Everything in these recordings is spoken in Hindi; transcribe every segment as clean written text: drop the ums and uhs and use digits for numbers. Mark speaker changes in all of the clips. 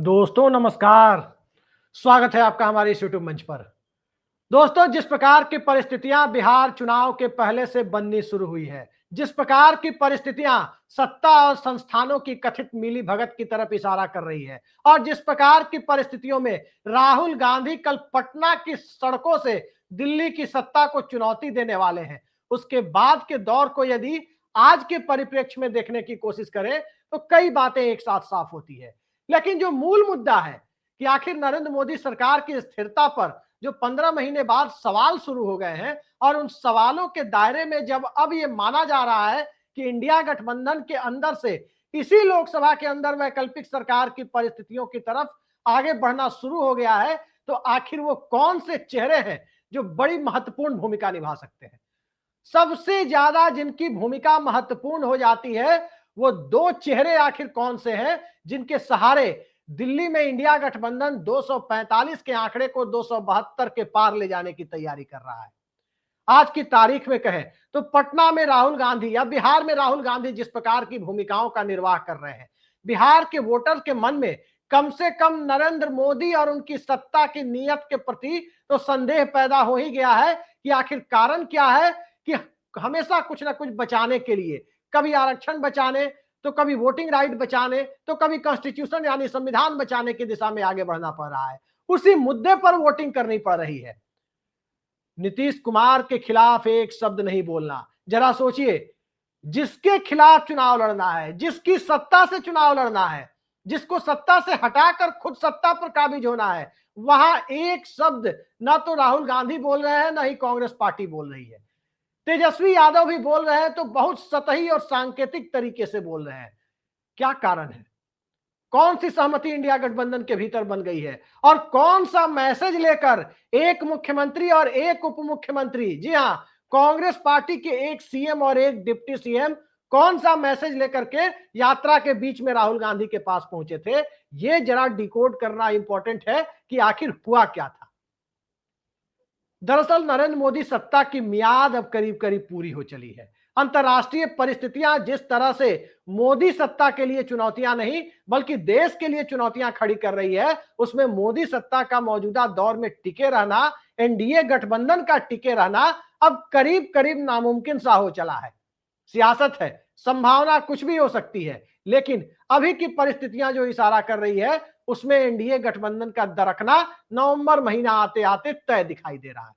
Speaker 1: दोस्तों नमस्कार। स्वागत है आपका हमारे इस यूट्यूब मंच पर। दोस्तों, जिस प्रकार की परिस्थितियां बिहार चुनाव के पहले से बननी शुरू हुई है, जिस प्रकार की परिस्थितियां सत्ता और संस्थानों की कथित मिली भगत की तरफ इशारा कर रही है और जिस प्रकार की परिस्थितियों में राहुल गांधी कल पटना की सड़कों से दिल्ली की सत्ता को चुनौती देने वाले हैं, उसके बाद के दौर को यदि आज के परिप्रेक्ष्य में देखने की कोशिश करें तो कई बातें एक साथ साफ होती है। लेकिन जो मूल मुद्दा है कि आखिर नरेंद्र मोदी सरकार की स्थिरता पर जो 15 महीने बाद सवाल शुरू हो गए हैं और उन सवालों के दायरे में जब अब ये माना जा रहा है कि इंडिया गठबंधन के अंदर से इसी लोकसभा के अंदर वैकल्पिक सरकार की परिस्थितियों की तरफ आगे बढ़ना शुरू हो गया है, तो आखिर वो कौन से चेहरे हैं जो बड़ी महत्वपूर्ण भूमिका निभा सकते हैं। सबसे ज्यादा जिनकी भूमिका महत्वपूर्ण हो जाती है वो दो चेहरे आखिर कौन से हैं जिनके सहारे दिल्ली में इंडिया गठबंधन 245 के आंकड़े को 272 के पार ले जाने की तैयारी कर रहा है। आज की तारीख में कहें तो पटना में राहुल गांधी या बिहार में राहुल गांधी जिस प्रकार की भूमिकाओं का निर्वाह कर रहे हैं, बिहार के वोटर के मन में कम से कम नरेंद्र मोदी और उनकी सत्ता की नीयत के प्रति तो संदेह पैदा हो ही गया है कि आखिर कारण क्या है कि हमेशा कुछ ना कुछ बचाने के लिए, कभी आरक्षण बचाने, तो कभी वोटिंग राइट बचाने, तो कभी कॉन्स्टिट्यूशन यानी संविधान बचाने की दिशा में आगे बढ़ना पड़ रहा है। उसी मुद्दे पर वोटिंग करनी पड़ रही है। नीतीश कुमार के खिलाफ एक शब्द नहीं बोलना। जरा सोचिए, जिसके खिलाफ चुनाव लड़ना है, जिसकी सत्ता से चुनाव लड़ना है, जिसको सत्ता से हटाकर खुद सत्ता पर काबिज होना है, वहां एक शब्द ना तो राहुल गांधी बोल रहे हैं ना ही कांग्रेस पार्टी बोल रही है। तेजस्वी यादव भी बोल रहे हैं तो बहुत सतही और सांकेतिक तरीके से बोल रहे हैं। क्या कारण है? कौन सी सहमति इंडिया गठबंधन के भीतर बन गई है और कौन सा मैसेज लेकर एक मुख्यमंत्री और एक उप मुख्यमंत्री, जी हां, कांग्रेस पार्टी के एक सीएम और एक डिप्टी सीएम, कौन सा मैसेज लेकर के यात्रा के बीच में राहुल गांधी के पास पहुंचे थे, यह जरा डिकोड करना इंपॉर्टेंट है कि आखिर हुआ क्या था। दरअसल नरेंद्र मोदी सत्ता की मियाद अब करीब करीब पूरी हो चली है। अंतर्राष्ट्रीय परिस्थितियां जिस तरह से मोदी सत्ता के लिए चुनौतियां नहीं बल्कि देश के लिए चुनौतियां खड़ी कर रही है, उसमें मोदी सत्ता का मौजूदा दौर में टिके रहना, एनडीए गठबंधन का टिके रहना अब करीब करीब नामुमकिन सा हो चला है। सियासत है, संभावना कुछ भी हो सकती है, लेकिन अभी की परिस्थितियां जो इशारा कर रही है उसमें एनडीए गठबंधन का दरकना नवंबर महीना आते आते तय दिखाई दे रहा है।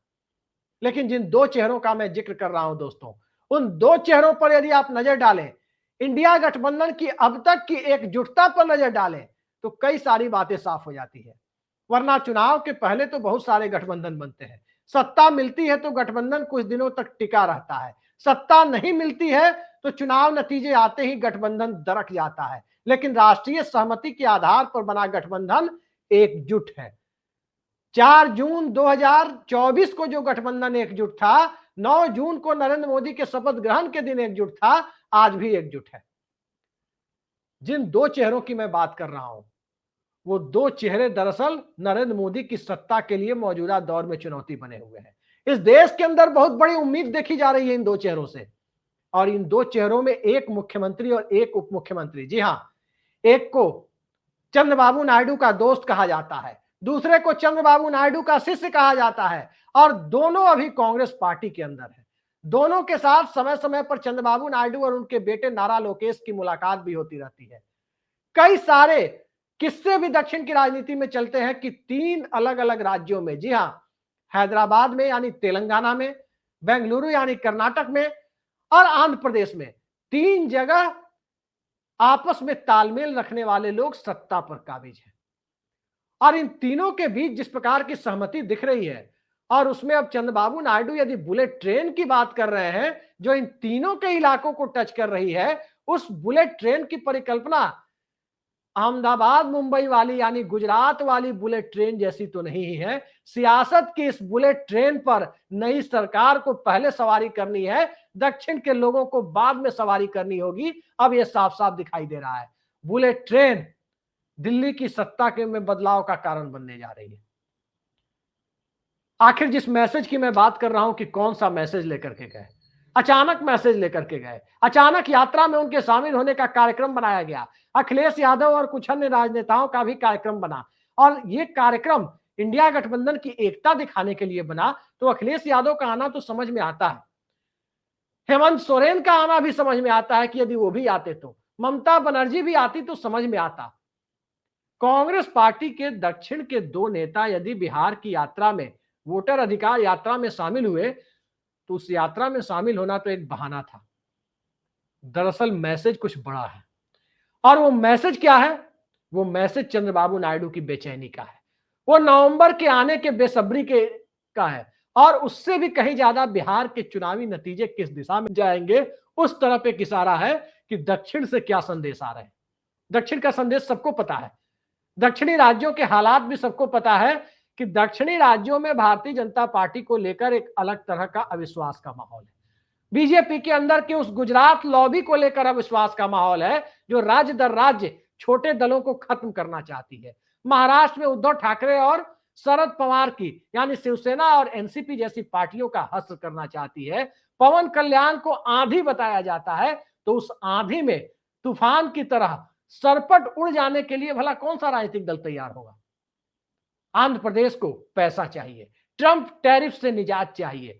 Speaker 1: लेकिन जिन दो चेहरों का मैं जिक्र कर रहा हूं दोस्तों, उन दो चेहरों पर यदि आप नजर डालें, इंडिया गठबंधन की अब तक की एकजुटता पर नजर डालें, तो कई सारी बातें साफ हो जाती है। वरना चुनाव के पहले तो बहुत सारे गठबंधन बनते हैं, सत्ता मिलती है तो गठबंधन कुछ दिनों तक टिका रहता है, सत्ता नहीं मिलती है तो चुनाव नतीजे आते ही गठबंधन दरक जाता है। लेकिन राष्ट्रीय सहमति के आधार पर बना गठबंधन एकजुट है। 4 जून 2024 को जो गठबंधन एकजुट था, 9 जून को नरेंद्र मोदी के शपथ ग्रहण के दिन एकजुट था, आज भी एकजुट है। जिन दो चेहरों की मैं बात कर रहा हूं, वो दो चेहरे दरअसल नरेंद्र मोदी की सत्ता के लिए मौजूदा दौर में चुनौती बने हुए हैं। इस देश के अंदर बहुत बड़ी उम्मीद देखी जा रही है इन दो चेहरों से, और इन दो चेहरों में एक मुख्यमंत्री और एक उप मुख्यमंत्री। जी हां, एक को चंद्रबाबू नायडू का दोस्त कहा जाता है, दूसरे को चंद्रबाबू नायडू का शिष्य कहा जाता है, और दोनों अभी कांग्रेस पार्टी के अंदर है। दोनों के साथ समय समय पर चंद्रबाबू नायडू और उनके बेटे नारा लोकेश की मुलाकात भी होती रहती है। कई सारे किस्से भी दक्षिण की राजनीति में चलते हैं कि 3 अलग अलग राज्यों में, जी हां, हैदराबाद में यानी तेलंगाना में, बेंगलुरु यानी कर्नाटक में और आंध्र प्रदेश में, 3 जगह आपस में तालमेल रखने वाले लोग सत्ता पर काबिज हैं। और इन तीनों के बीच जिस प्रकार की सहमति दिख रही है, और उसमें अब चंद्रबाबू नायडू यदि बुलेट ट्रेन की बात कर रहे हैं जो इन तीनों के इलाकों को टच कर रही है, उस बुलेट ट्रेन की परिकल्पना अहमदाबाद मुंबई वाली यानी गुजरात वाली बुलेट ट्रेन जैसी तो नहीं है। सियासत की इस बुलेट ट्रेन पर नई सरकार को पहले सवारी करनी है, दक्षिण के लोगों को बाद में सवारी करनी होगी। अब यह साफ साफ दिखाई दे रहा है, बुलेट ट्रेन दिल्ली की सत्ता के में बदलाव का कारण बनने जा रही है। आखिर जिस मैसेज की मैं बात कर रहा हूं कि कौन सा मैसेज लेकर के गए, अचानक मैसेज लेकर के गए, अचानक यात्रा में उनके शामिल होने का कार्यक्रम बनाया गया। अखिलेश यादव और कुछ अन्य राजनेताओं का भी कार्यक्रम बना, और ये कार्यक्रम इंडिया गठबंधन की एकता दिखाने के लिए बना। तो अखिलेश यादव का आना तो समझ में आता है, हेमंत सोरेन का आना भी समझ में आता है कि यदि वो भी आते तो, ममता बनर्जी भी आती तो समझ में आता। कांग्रेस पार्टी के दक्षिण के दो नेता यदि बिहार की यात्रा में, वोटर अधिकार यात्रा में शामिल हुए, तो उस यात्रा में शामिल होना तो एक बहाना था। दरअसल मैसेज कुछ बड़ा है, और वो मैसेज क्या है? वो मैसेज चंद्रबाबू नायडू की बेचैनी का है, वो नवंबर के आने के बेसब्री के का है, और उससे भी कहीं ज्यादा बिहार के चुनावी नतीजे किस दिशा में जाएंगे उस तरफ एक इशारा है कि दक्षिण से क्या संदेश आ रहे हैं। दक्षिण का संदेश सबको पता है, दक्षिणी राज्यों के हालात भी सबको पता है कि दक्षिणी राज्यों में भारतीय जनता पार्टी को लेकर एक अलग तरह का अविश्वास का माहौल है। बीजेपी के अंदर के उस गुजरात लॉबी को लेकर अविश्वास का माहौल है, जो राज्य दर राज्य छोटे दलों को खत्म करना चाहती है। महाराष्ट्र में उद्धव ठाकरे और शरद पवार की, यानी शिवसेना और एनसीपी जैसी पार्टियों का हस्र करना चाहती है। पवन कल्याण को आंधी बताया जाता है, तो उस आंधी में तूफान की तरह सरपट उड़ जाने के लिए भला कौन सा राजनीतिक दल तैयार होगा? आंध्र प्रदेश को पैसा चाहिए, ट्रंप टैरिफ से निजात चाहिए।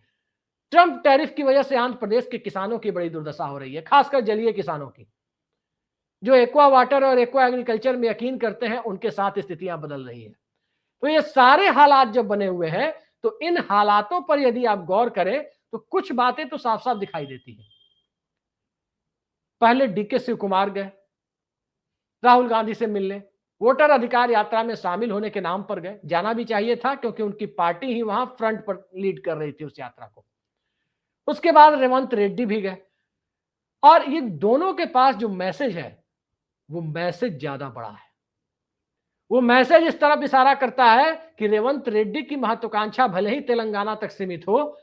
Speaker 1: ट्रंप टैरिफ की वजह से आंध्र प्रदेश के किसानों की बड़ी दुर्दशा हो रही है, खासकर जलीय किसानों की, जो एक्वा वाटर और एक्वा एग्रीकल्चर में यकीन करते हैं, उनके साथ स्थितियां बदल रही है। तो ये सारे हालात जब बने हुए हैं, तो इन हालातों पर यदि आप गौर करें तो कुछ बातें तो साफ साफ दिखाई देती है। पहले डीके शिव कुमार गए राहुल गांधी से मिलने, वोटर अधिकार यात्रा में शामिल होने के नाम पर गए, जाना भी चाहिए था क्योंकि उनकी पार्टी ही वहां फ्रंट पर लीड कर रही थी उस यात्रा को। उसके बाद रेवंत रेड्डी भी गए, और ये दोनों के पास जो मैसेज है वो मैसेज ज्यादा बड़ा है। वो मैसेज इस तरफ इशारा करता है कि रेवंत रेड्डी की महत्वाकांक्षा भले ही तेलंगाना तक सीमित हो,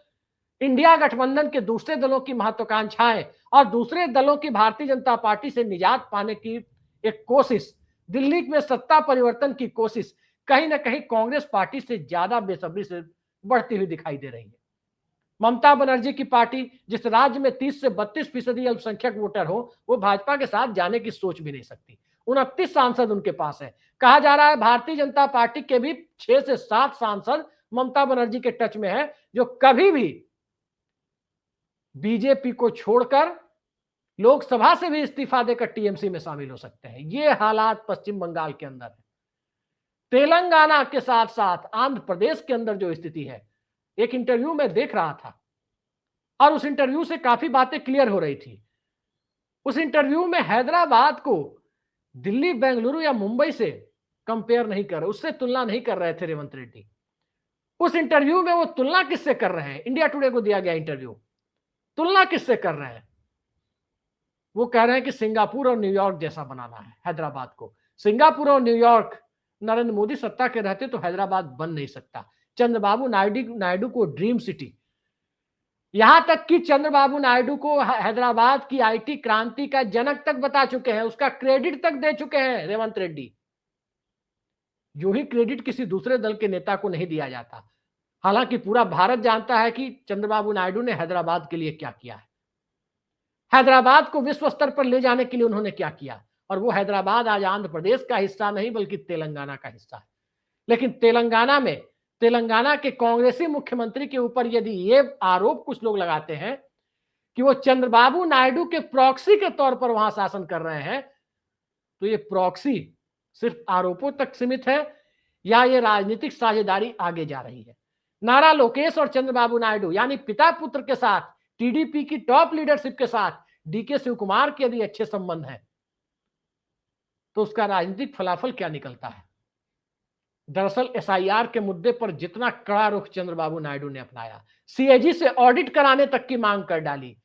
Speaker 1: इंडिया गठबंधन के दूसरे दलों की महत्वाकांक्षाएं और दूसरे दलों की भारतीय जनता पार्टी से निजात पाने की एक कोशिश, दिल्ली में सत्ता परिवर्तन की कोशिश कहीं ना कहीं कांग्रेस पार्टी से ज्यादा बेसब्री से बढ़ती हुई दिखाई दे रही है। ममता बनर्जी की पार्टी, जिस राज्य में 30 से 32% अल्पसंख्यक वोटर हो, वो भाजपा के साथ जाने की सोच भी नहीं सकती। 29 सांसद उनके पास है। कहा जा रहा है भारतीय जनता पार्टी के भी 6 से 7 सांसद ममता बनर्जी के टच में है, जो कभी भी बीजेपी को छोड़कर लोकसभा से भी इस्तीफा देकर टीएमसी में शामिल हो सकते हैं। ये हालात पश्चिम बंगाल के अंदर है। तेलंगाना के साथ साथ आंध्र प्रदेश के अंदर जो स्थिति है, एक इंटरव्यू में देख रहा था, और उस इंटरव्यू से काफी बातें क्लियर हो रही थी। उस इंटरव्यू में हैदराबाद को दिल्ली, बेंगलुरु या मुंबई से कंपेयर नहीं कर रहे, उससे तुलना नहीं कर रहे थे रेवंत रेड्डी। उस इंटरव्यू में वो तुलना किससे कर रहे हैं? इंडिया टुडे को दिया गया इंटरव्यू, तुलना किससे कर रहे हैं? वो कह रहे हैं कि सिंगापुर और न्यूयॉर्क जैसा बनाना है हैदराबाद को। सिंगापुर और न्यूयॉर्क, नरेंद्र मोदी सत्ता के रहते तो हैदराबाद बन नहीं सकता। चंद्रबाबू नायडू को ड्रीम सिटी, यहां तक कि चंद्रबाबू नायडू को हैदराबाद की आईटी क्रांति का जनक तक बता चुके हैं, उसका क्रेडिट तक दे चुके हैं रेवंत रेड्डी। जो ही क्रेडिट किसी दूसरे दल के नेता को नहीं दिया जाता। हालांकि पूरा भारत जानता है कि चंद्रबाबू नायडू ने हैदराबाद के लिए क्या किया है, हैदराबाद को विश्व स्तर पर ले जाने के लिए उन्होंने क्या किया। और वो हैदराबाद आज आंध्र प्रदेश का हिस्सा नहीं बल्कि तेलंगाना का हिस्सा है। लेकिन तेलंगाना के कांग्रेसी मुख्यमंत्री के ऊपर यदि ये आरोप कुछ लोग लगाते हैं कि वो चंद्रबाबू नायडू के प्रॉक्सी के तौर पर वहां शासन कर रहे हैं, तो ये प्रॉक्सी सिर्फ आरोपों तक सीमित है या ये राजनीतिक साझेदारी आगे जा रही है? नारा लोकेश और चंद्रबाबू नायडू यानी पिता पुत्र के साथ, टीडीपी की टॉप लीडरशिप के साथ डीके शिव कुमार के यदि अच्छे संबंध हैं, तो उसका राजनीतिक फलाफल क्या निकलता है? दरअसल एसआईआर के मुद्दे पर जितना कड़ा रुख चंद्रबाबू नायडू ने अपनाया, सीएजी से ऑडिट कराने तक की मांग कर डाली,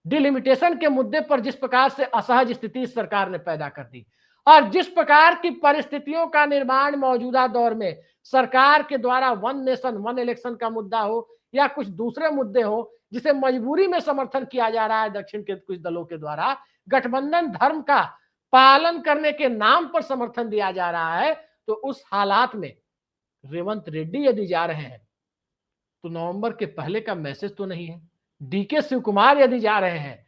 Speaker 1: डिलिमिटेशन के मुद्दे पर जिस प्रकार से असहज स्थिति इस सरकार ने पैदा कर दी, और जिस प्रकार की परिस्थितियों का निर्माण मौजूदा दौर में सरकार के द्वारा वन नेशन वन इलेक्शन का मुद्दा हो या कुछ दूसरे मुद्दे हो, जिसे मजबूरी में समर्थन किया जा रहा है दक्षिण के कुछ दलों के द्वारा, गठबंधन धर्म का पालन करने के नाम पर समर्थन दिया जा रहा है, तो उस हालात में रेवंत रेड्डी यदि जा रहे हैं तो नवंबर के पहले का मैसेज तो नहीं है डीके शिव कुमार यदि जा रहे हैं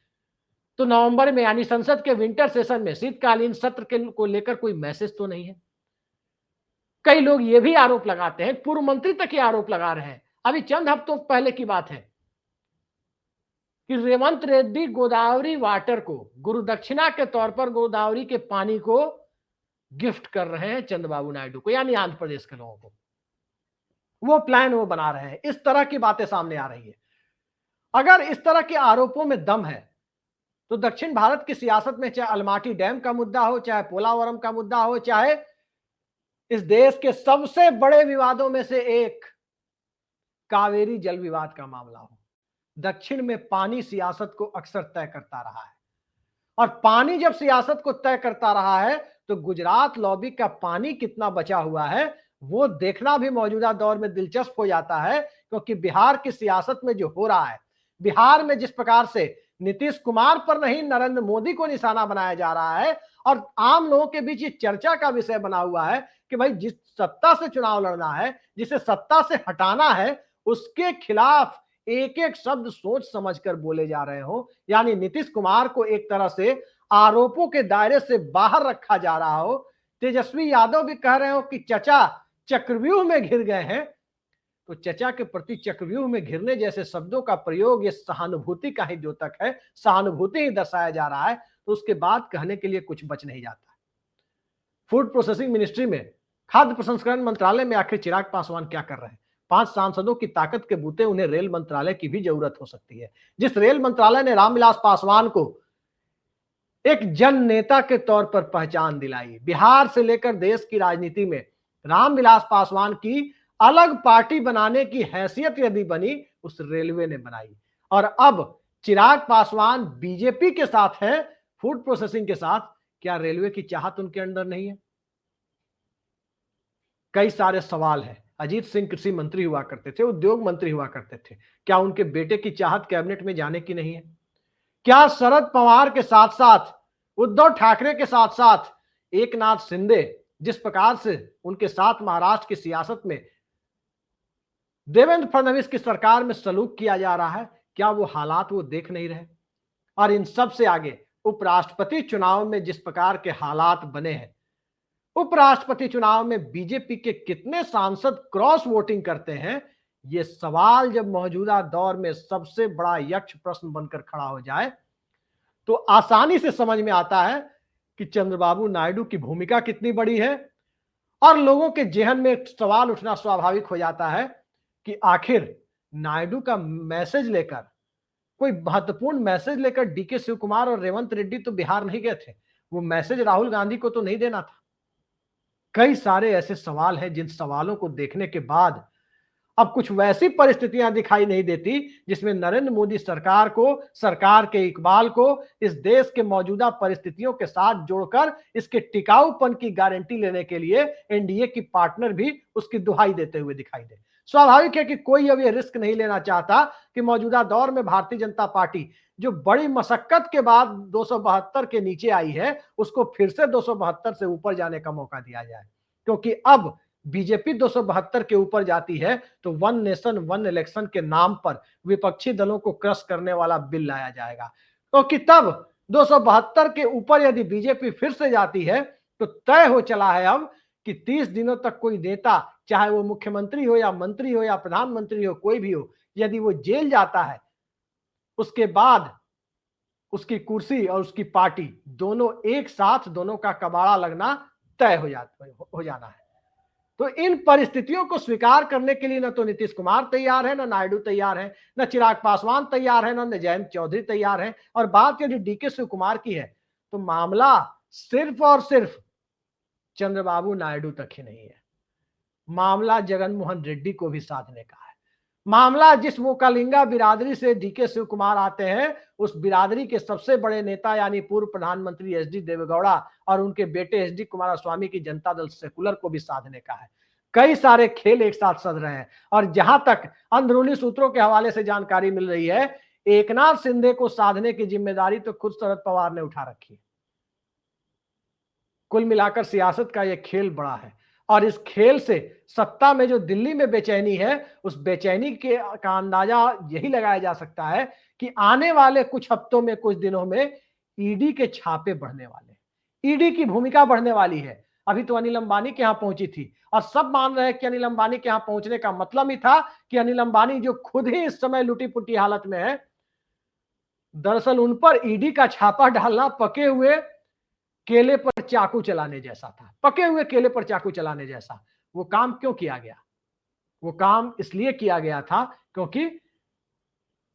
Speaker 1: तो नवंबर में यानी संसद के विंटर सेशन में शीतकालीन सत्र के को लेकर कोई मैसेज तो नहीं है। कई लोग ये भी आरोप लगाते हैं, पूर्व मंत्री तक ये आरोप लगा रहे हैं, अभी चंद हफ्तों पहले की बात है कि रेवंत रेड्डी गोदावरी वाटर को गुरुदक्षिणा के तौर पर गोदावरी के पानी को गिफ्ट कर रहे हैं चंद्रबाबू नायडू को, यानी आंध्र प्रदेश के लोगों को। वो प्लान वो बना रहे हैं, इस तरह की बातें सामने आ रही है। अगर इस तरह के आरोपों में दम है तो दक्षिण भारत की सियासत में चाहे अलमाटी डैम का मुद्दा हो, चाहे पोलावरम का मुद्दा हो, चाहे इस देश के सबसे बड़े विवादों में से एक कावेरी जल विवाद का मामला हो, दक्षिण में पानी सियासत को अक्सर तय करता रहा है। और पानी जब सियासत को तय करता रहा है तो गुजरात लॉबी का पानी कितना बचा हुआ है वो देखना भी मौजूदा दौर में दिलचस्प हो जाता है, क्योंकि बिहार की सियासत में जो हो रहा है, बिहार में जिस प्रकार से नीतीश कुमार पर नहीं नरेंद्र मोदी को निशाना बनाया जा रहा है और आम लोगों के बीच ये चर्चा का विषय बना हुआ है कि भाई जिस सत्ता से चुनाव लड़ना है, जिसे सत्ता से हटाना है, उसके खिलाफ एक एक शब्द सोच समझकर बोले जा रहे हो, यानी नीतीश कुमार को एक तरह से आरोपों के दायरे से बाहर रखा जा रहा हो। तेजस्वी यादव भी कह रहे हो कि चचा चक्रव्यूह में घिर गए हैं, तो चचा के प्रति चक्रव्यूह में घिरने जैसे शब्दों का प्रयोग ये सहानुभूति का ही द्योतक है, सहानुभूति ही दर्शाया जा रहा है, तो उसके बाद कहने के लिए कुछ बच नहीं जाता। फूड प्रोसेसिंग मिनिस्ट्री में, खाद्य प्रसंस्करण मंत्रालय में आखिर चिराग पासवान क्या कर रहे हैं? 5 सांसदों की ताकत के बूते उन्हें रेल मंत्रालय की भी जरूरत हो सकती है। जिस रेल मंत्रालय ने रामविलास पासवान को एक जन नेता के तौर पर पहचान दिलाई, बिहार से लेकर देश की राजनीति में रामविलास पासवान की अलग पार्टी बनाने की हैसियत यदि बनी, उस रेलवे ने बनाई। और अब चिराग पासवान बीजेपी के साथ है, फूड प्रोसेसिंग के साथ, क्या रेलवे की चाहत उनके अंदर नहीं है? कई सारे सवाल हैं। अजीत सिंह कृषि मंत्री हुआ करते थे, उद्योग मंत्री हुआ करते थे, क्या उनके बेटे की चाहत कैबिनेट में जाने की नहीं है? क्या शरद पवार के साथ साथ उद्धव ठाकरे के साथ साथ एकनाथ शिंदे जिस प्रकार से उनके साथ महाराष्ट्र की सियासत में देवेंद्र फडणवीस की सरकार में सलूक किया जा रहा है, क्या वो हालात वो देख नहीं रहे? और इन सब से आगे उपराष्ट्रपति चुनाव में जिस प्रकार के हालात बने हैं, उपराष्ट्रपति चुनाव में बीजेपी के कितने सांसद क्रॉस वोटिंग करते हैं, ये सवाल जब मौजूदा दौर में सबसे बड़ा यक्ष प्रश्न बनकर खड़ा हो जाए तो आसानी से समझ में आता है कि चंद्रबाबू नायडू की भूमिका कितनी बड़ी है। और लोगों के जेहन में सवाल उठना स्वाभाविक हो जाता है कि आखिर नायडू का मैसेज लेकर, कोई महत्वपूर्ण मैसेज लेकर डीके शिव कुमार और रेवंत रेड्डी तो बिहार नहीं गए थे, वो मैसेज राहुल गांधी को तो नहीं देना था। कई सारे ऐसे सवाल हैं जिन सवालों को देखने के बाद अब कुछ वैसी परिस्थितियां दिखाई नहीं देती जिसमें नरेंद्र मोदी सरकार को, सरकार के इकबाल को इस देश के मौजूदा परिस्थितियों के साथ जोड़कर इसके टिकाऊपन की गारंटी लेने के लिए एनडीए की पार्टनर भी उसकी दुहाई देते हुए दिखाई दे। स्वाभाविक है कि कोई अब ये रिस्क नहीं लेना चाहता कि मौजूदा दौर में भारतीय जनता पार्टी जो बड़ी मशक्कत के बाद 272 के नीचे आई है, उसको फिर से 272 से ऊपर जाने का मौका दिया जाए, क्योंकि अब बीजेपी 272 के ऊपर जाती है तो वन नेशन वन इलेक्शन के नाम पर विपक्षी दलों को क्रश करने वाला बिल लाया जाएगा, क्योंकि तब 272 के ऊपर यदि बीजेपी फिर से जाती है तो तय हो चला है अब कि 30 दिनों तक कोई नेता, चाहे वो मुख्यमंत्री हो या मंत्री हो या प्रधानमंत्री हो, कोई भी हो, यदि वो जेल जाता है, उसके बाद उसकी कुर्सी और उसकी पार्टी दोनों एक साथ, दोनों का कबाड़ा लगना तय हो जाना है। तो इन परिस्थितियों को स्वीकार करने के लिए न तो नीतीश कुमार तैयार है, न नायडू तैयार है, न चिराग पासवान तैयार है, न जयंत चौधरी तैयार है। और बात यदि डीके शिव कुमार की है तो मामला सिर्फ और सिर्फ चंद्रबाबू नायडू तक ही नहीं है, मामला जगन मोहन रेड्डी को भी साधने का है। मामला जिस वोकालिंगा बिरादरी से डीके शिव कुमार आते हैं, उस बिरादरी के सबसे बड़े नेता यानी पूर्व प्रधानमंत्री एचडी देवेगौड़ा और उनके बेटे एचडी कुमारस्वामी की जनता दल सेकुलर को भी साधने का है। कई सारे खेल एक साथ सध रहे हैं। और जहां तक अंदरूनी सूत्रों के हवाले से जानकारी मिल रही है, एकनाथ शिंदे को साधने की जिम्मेदारी तो खुद शरद पवार ने उठा रखी है। कुल मिलाकर सियासत का यह खेल बड़ा है और इस खेल से सत्ता में जो दिल्ली में बेचैनी है, उस बेचैनी के का अंदाजा यही लगाया जा सकता है कि आने वाले कुछ हफ्तों में, कुछ दिनों में ईडी के छापे बढ़ने वाले हैं। ईडी की भूमिका बढ़ने वाली है। अभी तो अनिल अंबानी के यहां पहुंची थी और सब मान रहे हैं कि अनिल अंबानी के यहां पहुंचने का मतलब ही था कि अनिल अंबानी जो खुद ही इस समय लुटी पुटी हालत में है, दरअसल उन पर ईडी का छापा डालना पके हुए केले पर चाकू चलाने जैसा था। पके हुए केले पर चाकू चलाने जैसा। वो काम क्यों किया गया? वो काम इसलिए किया गया था क्योंकि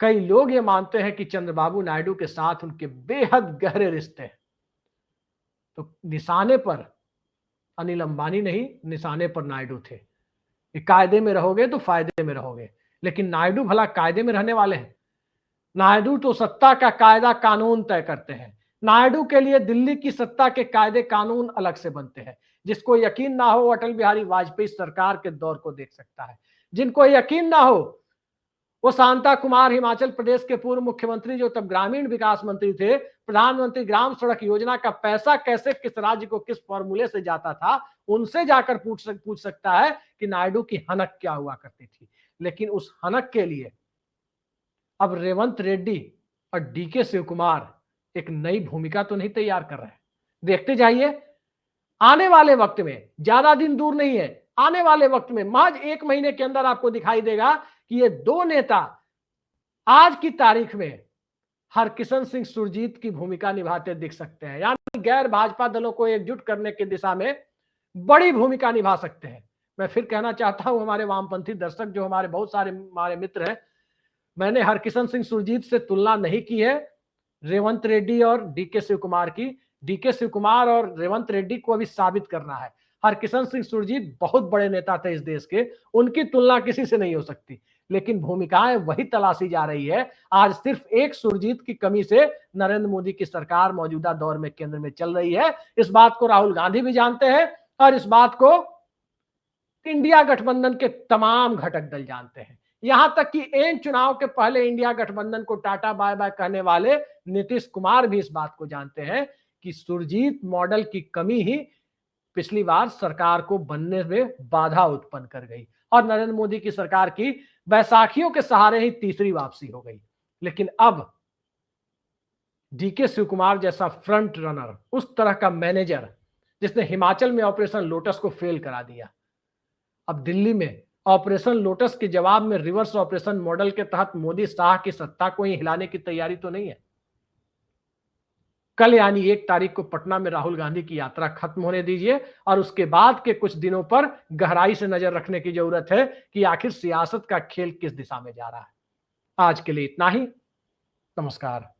Speaker 1: कई लोग ये मानते हैं कि चंद्रबाबू नायडू के साथ उनके बेहद गहरे रिश्ते हैं। तो निशाने पर अनिल अंबानी नहीं, निशाने पर नायडू थे कि कायदे में रहोगे तो फायदे में रहोगे। लेकिन नायडू भला कायदे में रहने वाले हैं? नायडू तो सत्ता का कायदा कानून तय करते हैं। नायडू के लिए दिल्ली की सत्ता के कायदे कानून अलग से बनते हैं। जिसको यकीन ना हो, अटल बिहारी वाजपेयी सरकार के दौर को देख सकता है। जिनको यकीन ना हो, वो शांता कुमार, हिमाचल प्रदेश के पूर्व मुख्यमंत्री, जो तब ग्रामीण विकास मंत्री थे, प्रधानमंत्री ग्राम सड़क योजना का पैसा कैसे किस राज्य को किस फॉर्मूले से जाता था, उनसे जाकर पूछ सकता है कि नायडू की हनक क्या हुआ करती थी। लेकिन उस हनक के लिए अब रेवंत रेड्डी और डीके शिव कुमार एक नई भूमिका तो नहीं तैयार कर रहे हैं। देखते जाइए, आने वाले वक्त में, ज्यादा दिन दूर नहीं है, आने वाले वक्त में महज 1 महीने के अंदर आपको दिखाई देगा कि ये दो नेता आज की तारीख में हरकिशन सिंह सुरजीत की भूमिका निभाते दिख सकते हैं। यानी गैर भाजपा दलों को एकजुट करने की दिशा में बड़ी भूमिका निभा सकते हैं। मैं फिर कहना चाहता हूं, हमारे वामपंथी दर्शक जो हमारे बहुत सारे हमारे मित्र हैं, मैंने हरकिशन सिंह सुरजीत से तुलना नहीं की है रेवंत रेड्डी और डीके शिव कुमार की। डीके शिव कुमार और रेवंत रेड्डी को अभी साबित करना है। हरकिशन सिंह सुरजीत बहुत बड़े नेता थे इस देश के, उनकी तुलना किसी से नहीं हो सकती। लेकिन भूमिकाएं वही तलाशी जा रही है। आज सिर्फ एक सुरजीत की कमी से नरेंद्र मोदी की सरकार मौजूदा दौर में केंद्र में चल रही है। इस बात को राहुल गांधी भी जानते हैं और इस बात को इंडिया गठबंधन के तमाम घटक दल जानते हैं। यहां तक कि इन चुनाव के पहले इंडिया गठबंधन को टाटा बाय बाय कहने वाले नीतीश कुमार भी इस बात को जानते हैं कि सुरजीत मॉडल की कमी ही पिछली बार सरकार को बनने में बाधा उत्पन्न कर गई और नरेंद्र मोदी की सरकार की बैसाखियों के सहारे ही तीसरी वापसी हो गई। लेकिन अब डीके शिव कुमार जैसा फ्रंट रनर, उस तरह का मैनेजर जिसने हिमाचल में ऑपरेशन लोटस को फेल करा दिया, अब दिल्ली में ऑपरेशन लोटस के जवाब में रिवर्स ऑपरेशन मॉडल के तहत मोदी शाह की सत्ता को ही हिलाने की तैयारी तो नहीं है। कल यानी 1 तारीख को पटना में राहुल गांधी की यात्रा खत्म होने दीजिए और उसके बाद के कुछ दिनों पर गहराई से नजर रखने की जरूरत है कि आखिर सियासत का खेल किस दिशा में जा रहा है। आज के लिए इतना ही। नमस्कार।